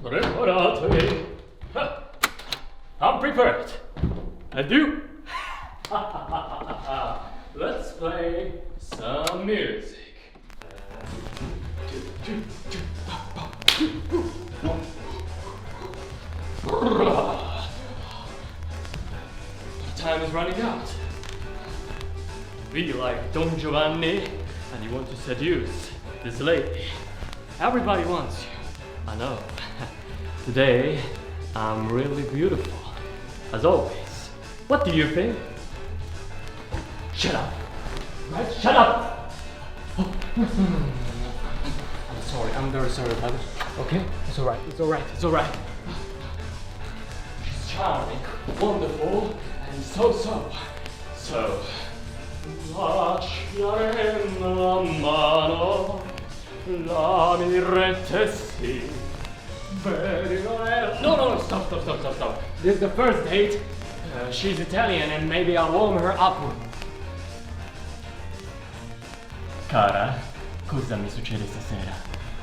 Preparatevi. I'm prepared. And you? Let's play some music. Time is running out. Be like Don Giovanni and you want to seduce this lady. Everybody wants you. I know. Today, I'm really beautiful. As always. What do you think? Shut up. Right? Shut up! I'm sorry. I'm very sorry about it. Okay? It's alright. It's alright. It's alright. She's charming, wonderful, and so. Lasciare la mano, la mirretesi. No, stop. This is the first date. She's Italian and maybe I'll warm her up. Cara, cosa mi succede stasera?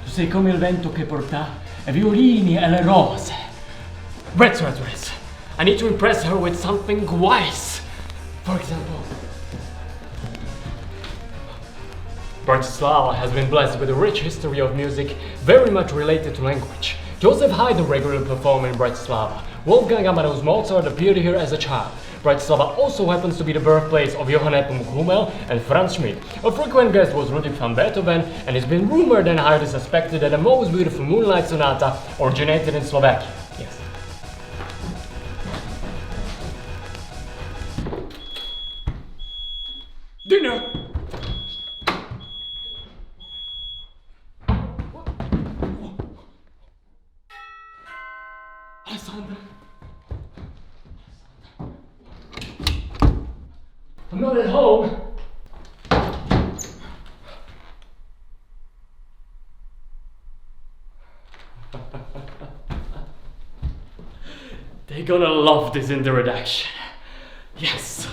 Tu sei come il vento che porta i violini e le rose. Reds. I need to impress her with something wise. For example, Bratislava has been blessed with a rich history of music very much related to language. Joseph Haydn regularly performed in Bratislava. Wolfgang Amadeus Mozart appeared here as a child. Bratislava also happens to be the birthplace of Johann Nepomuk Hummel and Franz Schmidt. A frequent guest was Ludwig van Beethoven, and it's been rumored and highly suspected that the most beautiful Moonlight Sonata originated in Slovakia. Yes. Dinner! Alessandra! I'm not at home! They're gonna love this in the redaction. Yes!